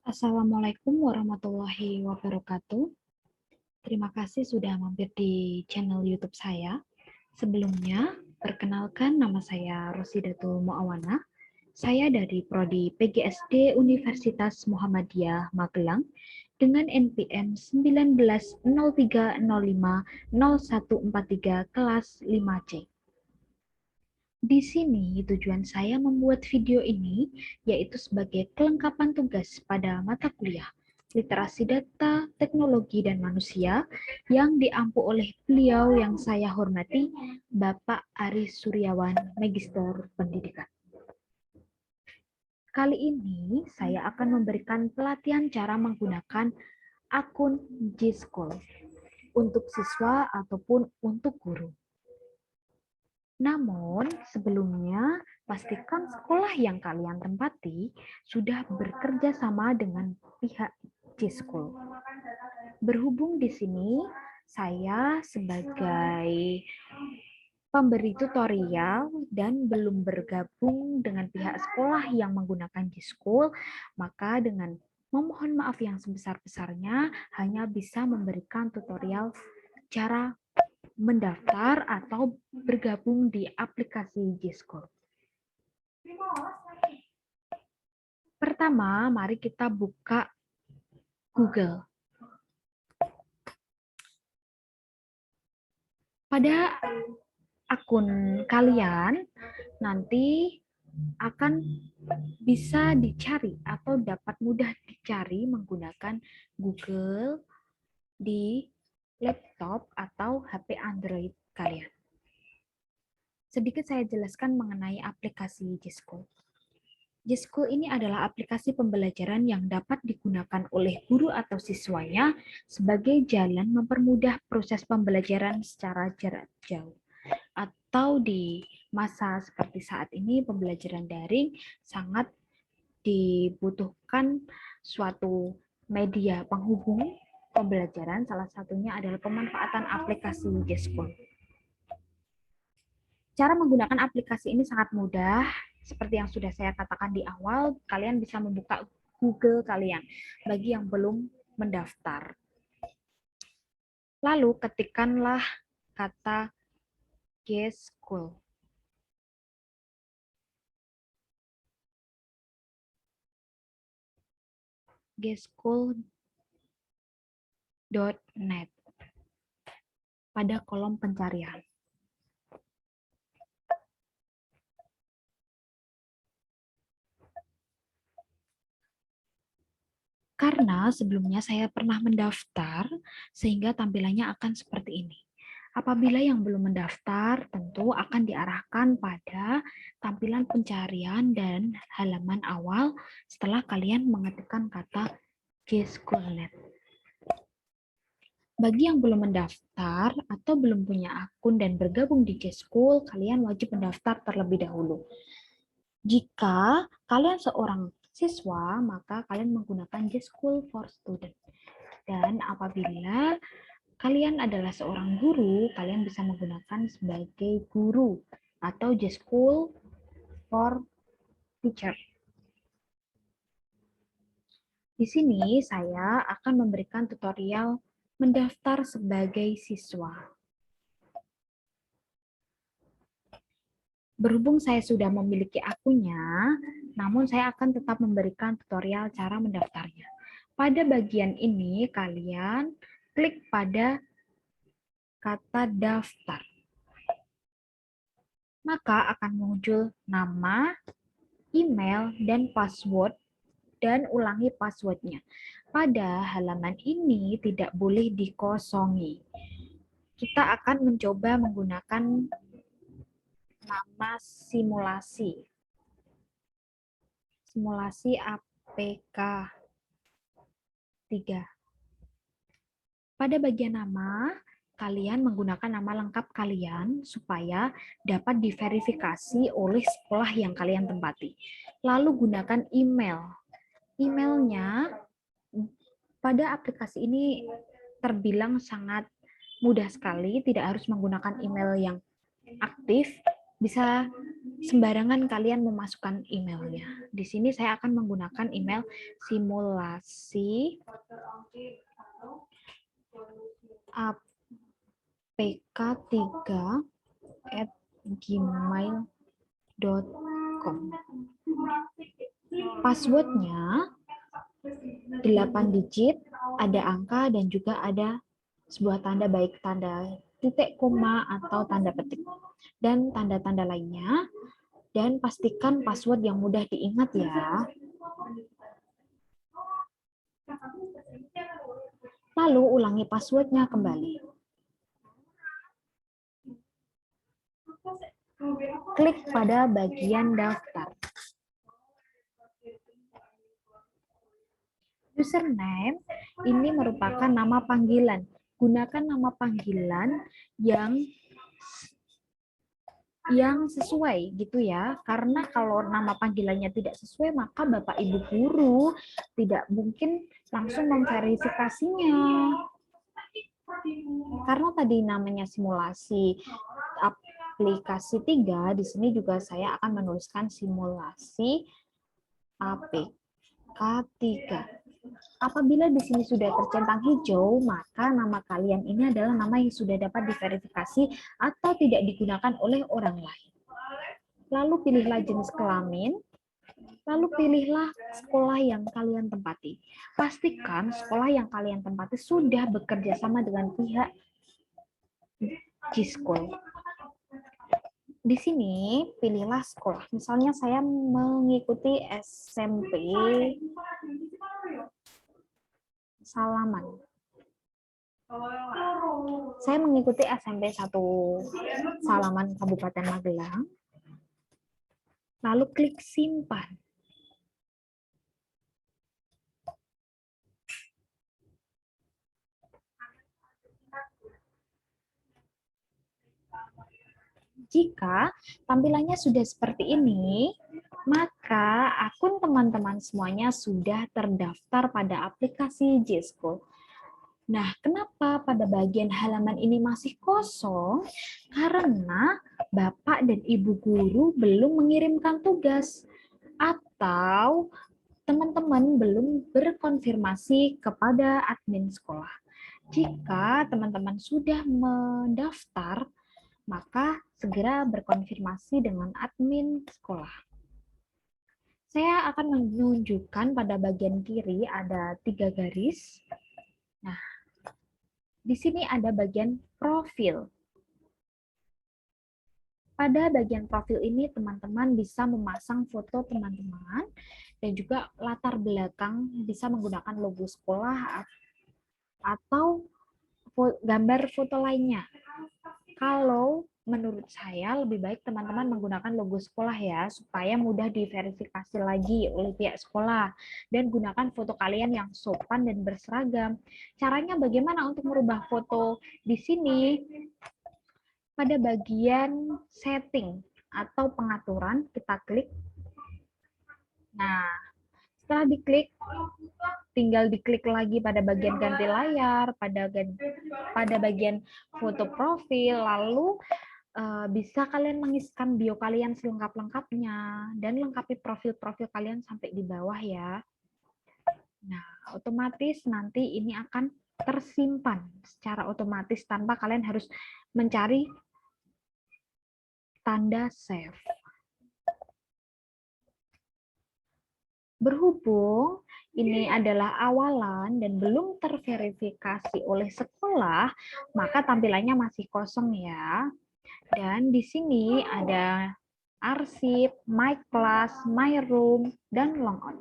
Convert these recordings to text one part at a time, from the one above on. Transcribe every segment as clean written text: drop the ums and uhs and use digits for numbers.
Assalamualaikum warahmatullahi wabarakatuh. Terima kasih sudah mampir di channel YouTube saya. Sebelumnya, perkenalkan nama saya Rosidatul Muawana. Saya dari Prodi PGSD Universitas Muhammadiyah Magelang dengan NPM 19.0305.0143 kelas 5C. Di sini tujuan saya membuat video ini yaitu sebagai kelengkapan tugas pada mata kuliah Literasi Data, Teknologi, dan Manusia yang diampu oleh beliau yang saya hormati, Bapak Aris Suryawan, Magister Pendidikan. Kali ini saya akan memberikan pelatihan cara menggunakan akun G-School untuk siswa ataupun untuk guru. Namun, sebelumnya, pastikan sekolah yang kalian tempati sudah bekerja sama dengan pihak G-School. Berhubung di sini, saya sebagai pemberi tutorial dan belum bergabung dengan pihak sekolah yang menggunakan G-School, maka dengan memohon maaf yang sebesar-besarnya hanya bisa memberikan tutorial cara mendaftar atau bergabung di aplikasi G-School. Pertama, mari kita buka Google. Pada akun kalian nanti akan bisa dicari atau dapat mudah dicari menggunakan Google di laptop atau HP Android kalian. Sedikit saya jelaskan mengenai aplikasi G-School. G-School ini adalah aplikasi pembelajaran yang dapat digunakan oleh guru atau siswanya sebagai jalan mempermudah proses pembelajaran secara jarak jauh. Atau di masa seperti saat ini, pembelajaran daring sangat dibutuhkan suatu media penghubung pembelajaran, salah satunya adalah pemanfaatan aplikasi G-School. Cara menggunakan aplikasi ini sangat mudah, seperti yang sudah saya katakan di awal, kalian bisa membuka Google kalian bagi yang belum mendaftar. Lalu ketikkanlah kata G-School. G-School.net pada kolom pencarian. Karena sebelumnya saya pernah mendaftar, sehingga tampilannya akan seperti ini. Apabila yang belum mendaftar, tentu akan diarahkan pada tampilan pencarian dan halaman awal setelah kalian mengetikkan kata G-School.net. Bagi yang belum mendaftar atau belum punya akun dan bergabung di G-School, kalian wajib mendaftar terlebih dahulu. Jika kalian seorang siswa, maka kalian menggunakan G-School for Student. Dan apabila kalian adalah seorang guru, kalian bisa menggunakan sebagai guru atau G-School for Teacher. Di sini saya akan memberikan tutorial mendaftar sebagai siswa. Berhubung saya sudah memiliki akunnya, namun saya akan tetap memberikan tutorial cara mendaftarnya. Pada bagian ini, kalian klik pada kata daftar. Maka akan muncul nama, email, dan password, dan ulangi passwordnya. Pada halaman ini tidak boleh dikosongi. Kita akan mencoba menggunakan nama simulasi. Simulasi APK 3. Pada bagian nama, kalian menggunakan nama lengkap kalian supaya dapat diverifikasi oleh sekolah yang kalian tempati. Lalu gunakan email. Emailnya pada aplikasi ini terbilang sangat mudah sekali, tidak harus menggunakan email yang aktif. bisa sembarangan kalian memasukkan emailnya. Di sini saya akan menggunakan email simulasi apk3@gmail.com. Passwordnya 8 digit, ada angka dan juga ada sebuah tanda, baik tanda titik koma atau tanda petik dan tanda-tanda lainnya. Dan pastikan password yang mudah diingat ya. Lalu ulangi passwordnya kembali. Klik pada bagian daftar. Username ini merupakan nama panggilan. Gunakan nama panggilan yang sesuai gitu ya. Karena kalau nama panggilannya tidak sesuai, maka Bapak Ibu guru tidak mungkin langsung memverifikasinya. Karena tadi namanya simulasi aplikasi 3, di sini juga saya akan menuliskan simulasi APK3. Apabila di sini sudah tercentang hijau, maka nama kalian ini adalah nama yang sudah dapat diverifikasi atau tidak digunakan oleh orang lain. Lalu pilihlah jenis kelamin, lalu pilihlah sekolah yang kalian tempati. Pastikan sekolah yang kalian tempati sudah bekerja sama dengan pihak G-School. Di sini pilihlah sekolah. Misalnya saya mengikuti SMP Salaman. Saya mengikuti SMP 1 Salaman Kabupaten Magelang. Lalu klik simpan. Jika tampilannya sudah seperti ini, maka akun teman-teman semuanya sudah terdaftar pada aplikasi G-School. Nah, kenapa pada bagian halaman ini masih kosong? Karena Bapak dan Ibu guru belum mengirimkan tugas atau teman-teman belum berkonfirmasi kepada admin sekolah. Jika teman-teman sudah mendaftar, maka segera berkonfirmasi dengan admin sekolah. Saya akan menunjukkan pada bagian kiri ada 3 garis. Nah, di sini ada bagian profil. Pada bagian profil ini, teman-teman bisa memasang foto teman-teman dan juga latar belakang bisa menggunakan logo sekolah atau gambar foto lainnya. Kalau menurut saya lebih baik teman-teman menggunakan logo sekolah ya, supaya mudah diverifikasi lagi oleh pihak sekolah. Dan gunakan foto kalian yang sopan dan berseragam. Caranya bagaimana untuk merubah foto di sini? Pada bagian setting atau pengaturan, kita klik. Nah, setelah diklik, tinggal diklik lagi pada bagian ganti layar, pada bagian foto profil, lalu bisa kalian mengisikan bio kalian selengkap-lengkapnya dan lengkapi profil-profil kalian sampai di bawah ya. Nah, otomatis nanti ini akan tersimpan secara otomatis tanpa kalian harus mencari tanda save. Berhubung ini adalah awalan dan belum terverifikasi oleh sekolah, maka tampilannya masih kosong ya. Dan di sini ada arsip, my class, my room, dan logout.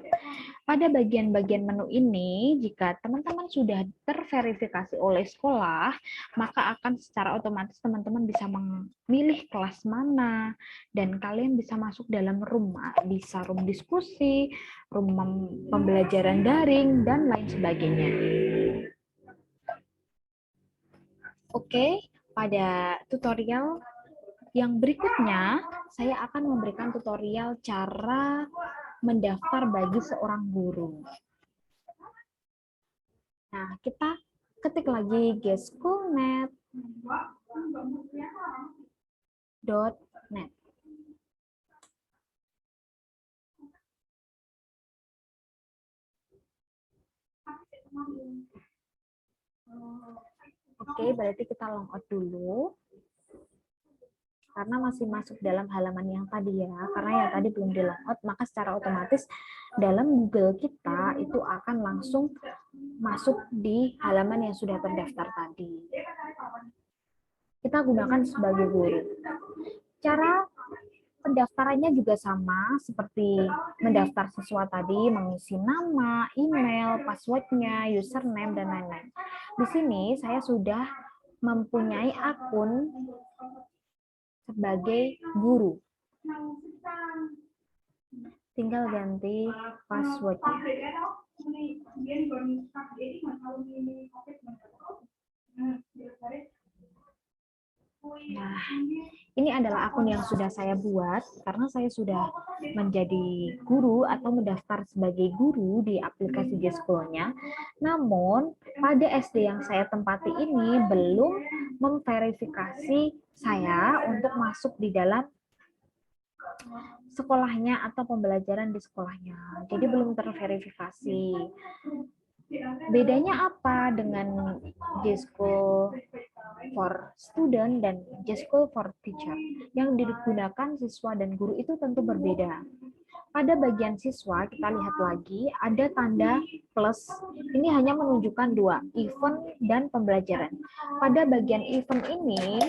Pada bagian-bagian menu ini, jika teman-teman sudah terverifikasi oleh sekolah, maka akan secara otomatis teman-teman bisa memilih kelas mana, dan kalian bisa masuk dalam room, bisa room diskusi, room pembelajaran daring, dan lain sebagainya. Oke, pada tutorial yang berikutnya, saya akan memberikan tutorial cara mendaftar bagi seorang guru. Nah, kita ketik lagi gschoolnet.net. Oke, berarti kita log out dulu. Karena masih masuk dalam halaman yang tadi ya. Karena yang tadi belum di log out, maka secara otomatis dalam Google kita itu akan langsung masuk di halaman yang sudah terdaftar tadi. Kita gunakan sebagai guru. Cara pendaftarannya juga sama seperti mendaftar siswa tadi, mengisi nama, email, passwordnya, username, dan lain-lain. Di sini saya sudah mempunyai akun sebagai guru. Tinggal ganti passwordnya. Nah, ini adalah akun yang sudah saya buat karena saya sudah menjadi guru atau mendaftar sebagai guru di aplikasi Gschool-nya. Namun, pada SD yang saya tempati ini belum memverifikasi saya untuk masuk di dalam sekolahnya atau pembelajaran di sekolahnya. Jadi belum terverifikasi. Bedanya apa dengan Gschool for Student dan Gschool for Teacher? Yang digunakan siswa dan guru itu tentu berbeda. Pada bagian siswa, kita lihat lagi, ada tanda plus. Ini hanya menunjukkan dua, event dan pembelajaran. Pada bagian event ini,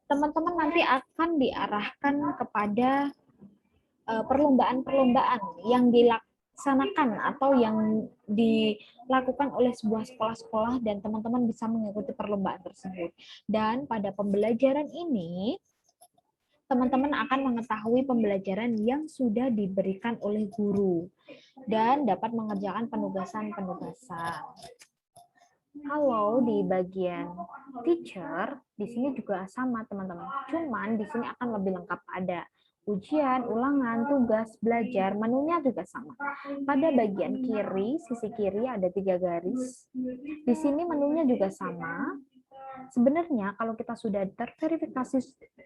teman-teman nanti akan diarahkan kepada perlombaan-perlombaan yang dilaksanakan atau yang dilakukan oleh sebuah sekolah-sekolah dan teman-teman bisa mengikuti perlombaan tersebut. Dan pada pembelajaran ini, teman-teman akan mengetahui pembelajaran yang sudah diberikan oleh guru dan dapat mengerjakan penugasan-penugasan. Kalau di bagian teacher, di sini juga sama teman-teman. Cuman di sini akan lebih lengkap, ada ujian, ulangan, tugas, belajar, menunya juga sama. Pada bagian kiri, sisi kiri ada 3 garis. Di sini menunya juga sama. Sebenarnya kalau kita sudah terverifikasi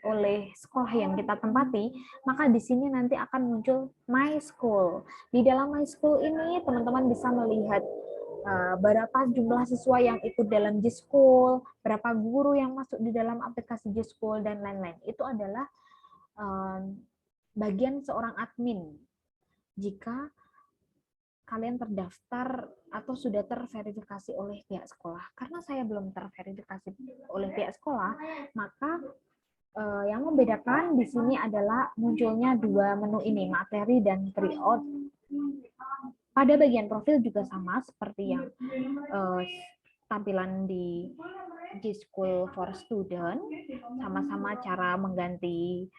oleh sekolah yang kita tempati, maka di sini nanti akan muncul My School. Di dalam My School ini teman-teman bisa melihat berapa jumlah siswa yang ikut dalam Gschool, berapa guru yang masuk di dalam aplikasi Gschool, dan lain-lain. Itu adalah bagian seorang admin. Jika kalian terdaftar atau sudah terverifikasi oleh pihak sekolah. Karena saya belum terverifikasi oleh pihak sekolah, maka yang membedakan di sini adalah munculnya dua menu ini, materi dan tryout. Pada bagian profil juga sama seperti yang tampilan di Gschool for Student, sama-sama cara mengganti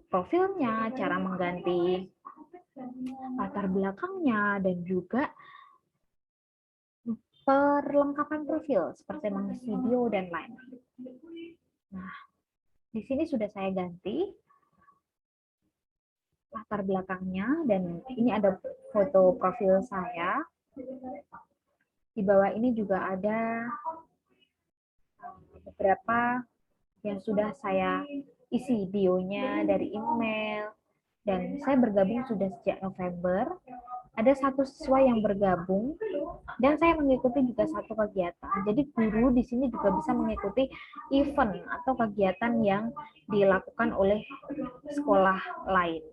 profilnya, cara mengganti latar belakangnya, dan juga perlengkapan profil seperti mengisi video dan lain. Nah, di sini sudah saya ganti latar belakangnya, dan ini ada foto profil saya. Di bawah ini juga ada beberapa yang sudah saya isi bionya dari email, dan saya bergabung sudah sejak November. Ada satu siswa yang bergabung dan saya mengikuti juga satu kegiatan. Jadi guru di sini juga bisa mengikuti event atau kegiatan yang dilakukan oleh sekolah lain.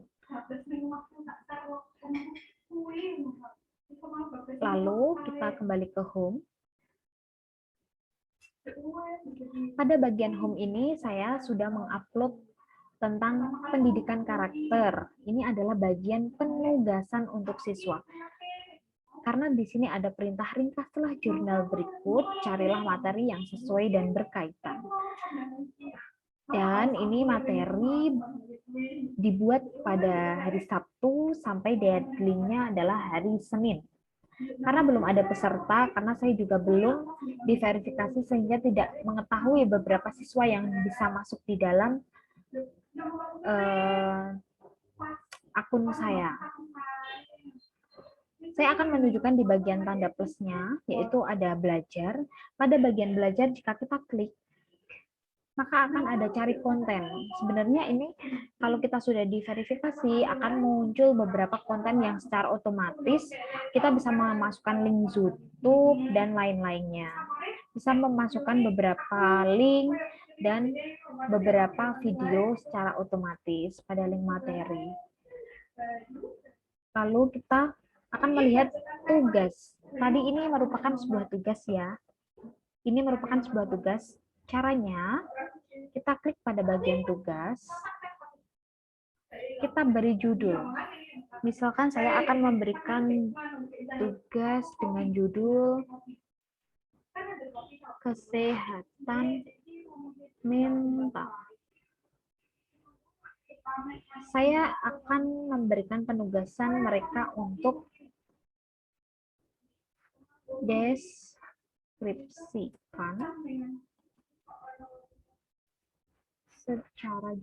Lalu kita kembali ke home. Pada bagian home ini saya sudah mengupload tentang pendidikan karakter. Ini adalah bagian penugasan untuk siswa. Karena di sini ada perintah ringkaslah jurnal berikut, carilah materi yang sesuai dan berkaitan. Dan ini materi dibuat pada hari Sabtu sampai deadline-nya adalah hari Senin. Karena belum ada peserta, karena saya juga belum diverifikasi sehingga tidak mengetahui beberapa siswa yang bisa masuk di dalam akun saya. Saya akan menunjukkan di bagian tanda plusnya, yaitu ada belajar. Pada bagian belajar, jika kita klik, maka akan ada cari konten. Sebenarnya ini Kalau kita sudah diverifikasi, akan muncul beberapa konten yang secara otomatis kita bisa memasukkan link YouTube dan lain-lainnya. Bisa memasukkan beberapa link dan beberapa video secara otomatis pada link materi. Lalu kita akan melihat tugas. Tadi ini merupakan sebuah tugas ya. Ini merupakan sebuah tugas. Caranya, kita klik pada bagian tugas, kita beri judul. Misalkan saya akan memberikan tugas dengan judul kesehatan mental. Saya akan memberikan penugasan mereka untuk deskripsikan secara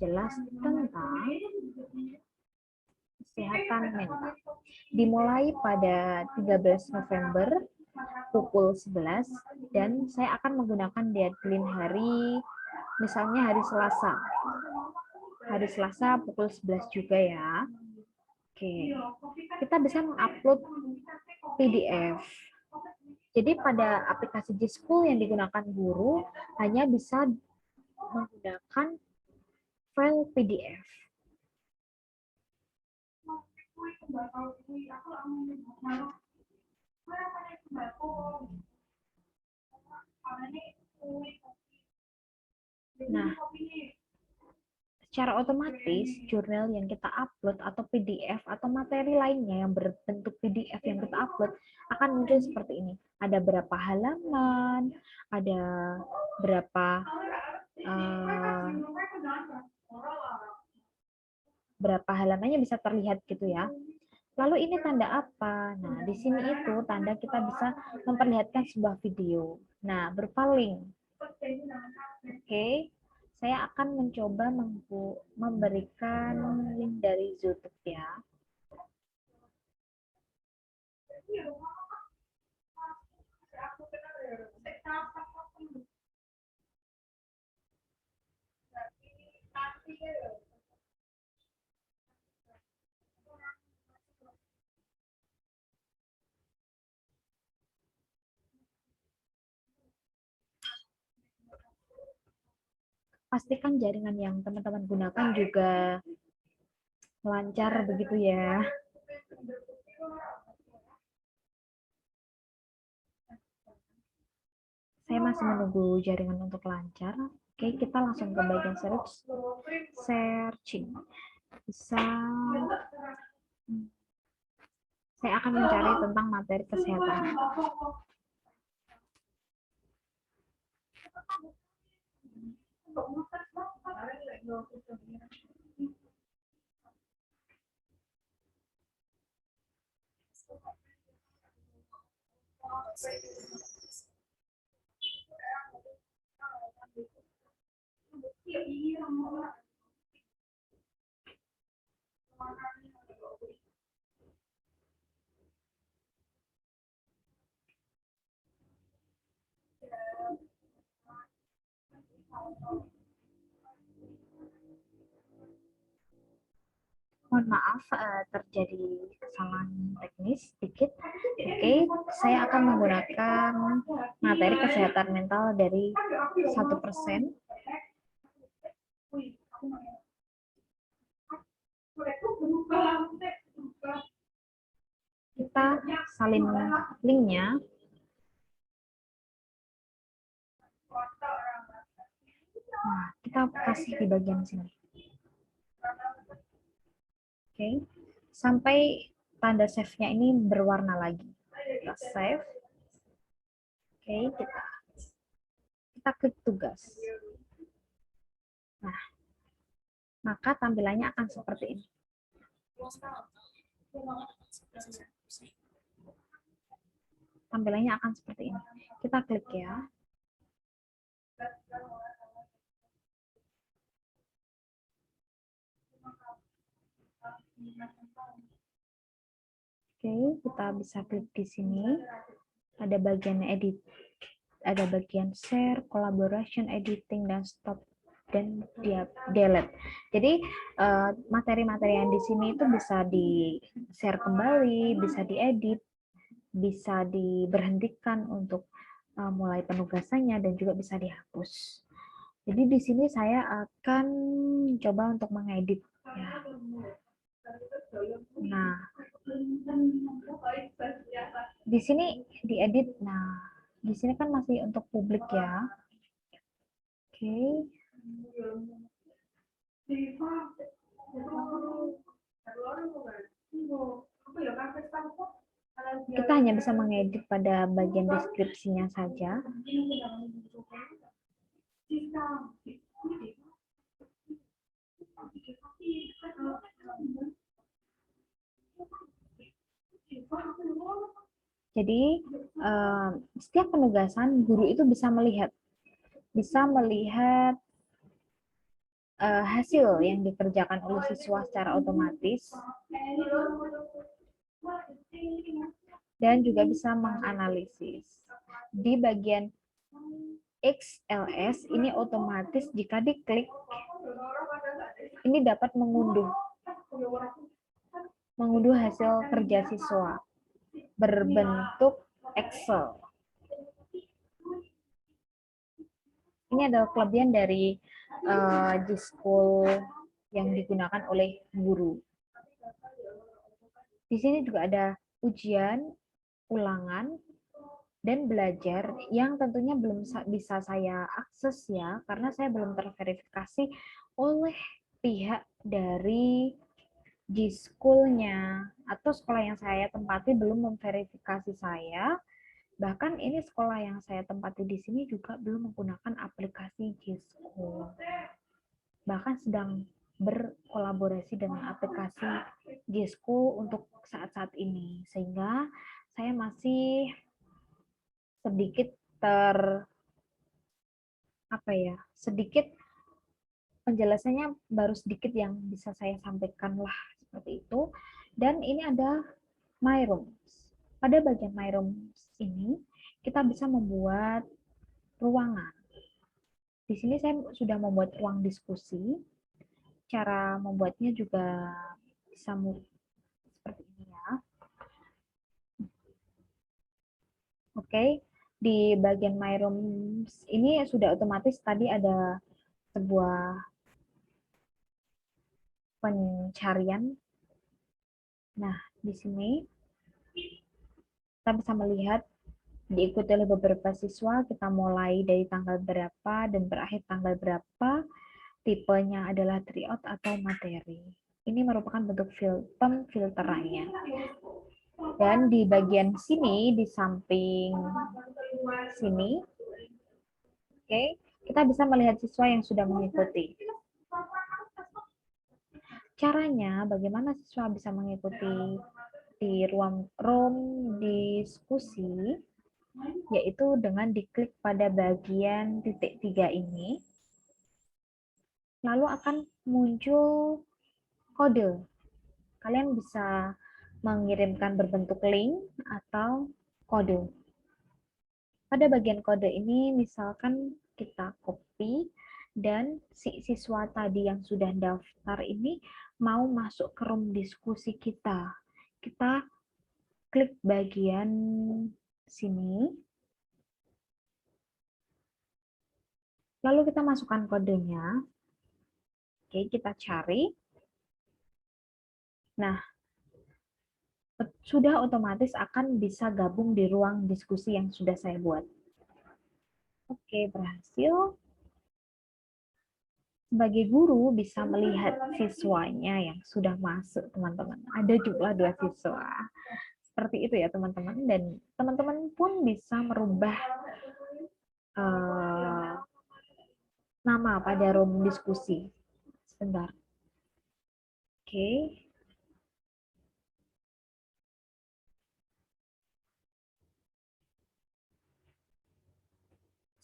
jelas tentang kesehatan mental. Dimulai pada 13 November pukul 11 dan saya akan menggunakan deadline hari, misalnya hari Selasa. Hari Selasa pukul 11 juga ya. Oke. Kita bisa mengupload PDF. Jadi pada aplikasi G-School yang digunakan guru hanya bisa menggunakan file PDF. Nah, secara otomatis jurnal yang kita upload atau PDF atau materi lainnya yang berbentuk PDF yang kita upload akan muncul seperti ini. Ada berapa halaman, ada berapa halamannya bisa terlihat gitu ya. Lalu ini tanda apa? Nah, di sini itu tanda kita bisa memperlihatkan sebuah video. Nah, berupa link. Oke, saya akan mencoba memberikan link dari YouTube ya. Pastikan jaringan yang teman-teman gunakan juga lancar begitu ya. Saya masih menunggu jaringan untuk lancar. Oke, kita langsung ke bagian searching. Bisa, saya akan mencari tentang materi kesehatan. Mohon maaf, terjadi kesalahan teknis sedikit. Oke, saya akan menggunakan materi kesehatan mental dari 1%. Kita salin linknya. Nah, kita kasih di bagian sini. Oke, sampai tanda save-nya ini berwarna lagi. Kita save. Oke, kita klik tugas. Nah, maka tampilannya akan seperti ini. Tampilannya akan seperti ini. Kita klik ya. Oke, kita bisa klik di sini. Ada bagian edit, ada bagian share, collaboration, editing, dan stop, dan dia delete. Jadi materi-materi yang di sini itu bisa di share kembali, bisa diedit, bisa diberhentikan untuk mulai penugasannya, dan juga bisa dihapus. Jadi di sini saya akan coba untuk mengedit. Ya. Nah, di sini diedit. Nah, di sini kan masih untuk publik ya. Oke. Kita hanya bisa mengedit pada bagian deskripsinya saja. Jadi setiap penugasan guru itu bisa melihat hasil yang dikerjakan oleh siswa secara otomatis, dan juga bisa menganalisis. Di bagian XLS ini otomatis jika diklik ini dapat mengunduh hasil kerja siswa berbentuk Excel. Ini adalah kelebihan dari G-School yang digunakan oleh guru. Di sini juga ada ujian, ulangan, dan belajar yang tentunya belum bisa saya akses ya, karena saya belum terverifikasi oleh pihak dari G-School-nya atau sekolah yang saya tempati belum memverifikasi saya. Bahkan ini sekolah yang saya tempati di sini juga belum menggunakan aplikasi G-School. Bahkan sedang berkolaborasi dengan aplikasi G-School untuk saat-saat ini, sehingga saya masih sedikit sedikit penjelasannya baru sedikit yang bisa saya sampaikan lah, seperti itu. Dan ini ada My Rooms. Pada bagian My Rooms ini kita bisa membuat ruangan. Di sini saya sudah membuat ruang diskusi. Cara membuatnya juga bisa seperti ini ya. Oke, di bagian My Rooms ini sudah otomatis tadi ada sebuah pencarian. Nah, di sini kita bisa melihat diikuti oleh beberapa siswa, kita mulai dari tanggal berapa dan berakhir tanggal berapa, tipenya adalah tryout atau materi. Ini merupakan bentuk filterannya. Dan di bagian sini, di samping sini, oke, kita bisa melihat siswa yang sudah mengikuti. Caranya, bagaimana siswa bisa mengikuti di ruang room diskusi, yaitu dengan diklik pada bagian titik 3 ini, lalu akan muncul kode. Kalian bisa mengirimkan berbentuk link atau kode. Pada bagian kode ini, misalkan kita copy, dan si siswa tadi yang sudah daftar ini mau masuk ke room diskusi kita. Kita klik bagian sini, lalu kita masukkan kodenya. Oke, kita cari. Nah, sudah otomatis akan bisa gabung di ruang diskusi yang sudah saya buat. Oke, berhasil. Sebagai guru bisa melihat siswanya yang sudah masuk, teman-teman. Ada jumlah 2 siswa. Seperti itu ya, teman-teman. Dan teman-teman pun bisa merubah nama pada room diskusi. Sebentar. Oke.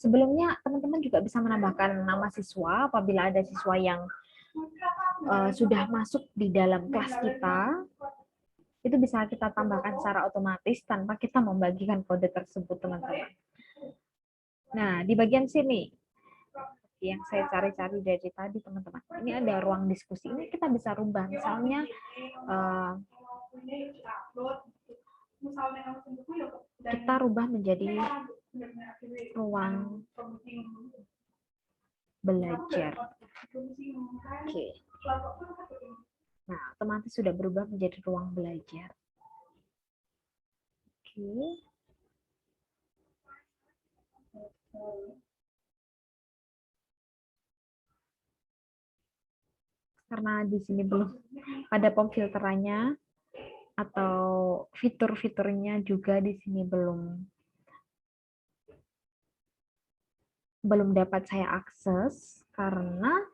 Sebelumnya, teman-teman juga bisa menambahkan nama siswa apabila ada siswa yang sudah masuk di dalam kelas kita. Itu bisa kita tambahkan secara otomatis tanpa kita membagikan kode tersebut, teman-teman. Nah, di bagian sini yang saya cari-cari dari tadi, teman-teman. Ini ada ruang diskusi. Ini kita bisa rubah. Misalnya kita rubah menjadi ruang belajar. Oke. Nah, otomatis sudah berubah menjadi ruang belajar. Oke. Karena di sini belum pada pemfilterannya atau fitur-fiturnya juga di sini belum dapat saya akses karena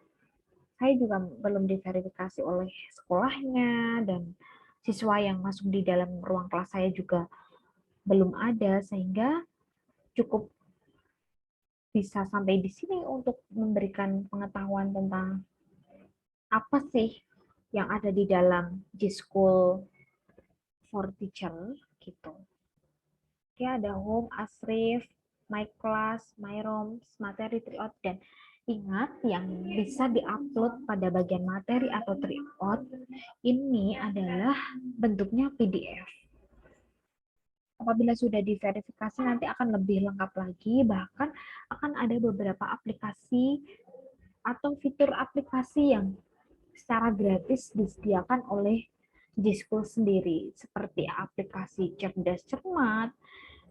saya juga belum diverifikasi oleh sekolahnya dan siswa yang masuk di dalam ruang kelas saya juga belum ada, sehingga cukup bisa sampai di sini untuk memberikan pengetahuan tentang apa sih yang ada di dalam G-School for Teacher gitu. Oke, ada home, Asrif, my class, my rooms, materi tryout, dan ingat yang bisa diupload pada bagian materi atau tryout ini adalah bentuknya PDF. Apabila sudah diverifikasi nanti akan lebih lengkap lagi, bahkan akan ada beberapa aplikasi atau fitur aplikasi yang secara gratis disediakan oleh G-School sendiri, seperti aplikasi Cerdas Cermat,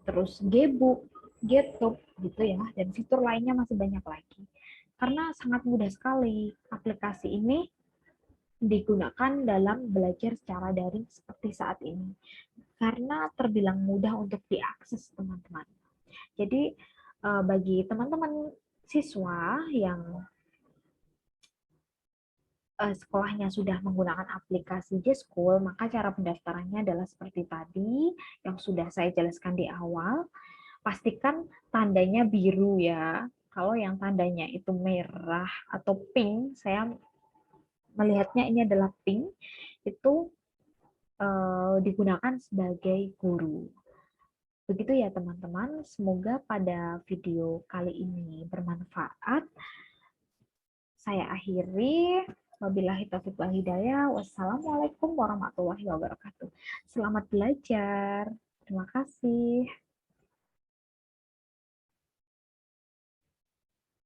terus Gbook, GitHub gitu ya, dan fitur lainnya masih banyak lagi. Karena sangat mudah sekali aplikasi ini digunakan dalam belajar secara daring seperti saat ini. Karena terbilang mudah untuk diakses, teman-teman. Jadi bagi teman-teman siswa yang sekolahnya sudah menggunakan aplikasi G-School, maka cara pendaftarannya adalah seperti tadi yang sudah saya jelaskan di awal. Pastikan tandanya biru ya. Kalau yang tandanya itu merah atau pink, saya melihatnya ini adalah pink, itu digunakan sebagai guru. Begitu ya teman-teman, semoga pada video kali ini bermanfaat. Saya akhiri. Wabillahi taufiq wal hidayah. Wassalamualaikum warahmatullahi wabarakatuh. Selamat belajar. Terima kasih.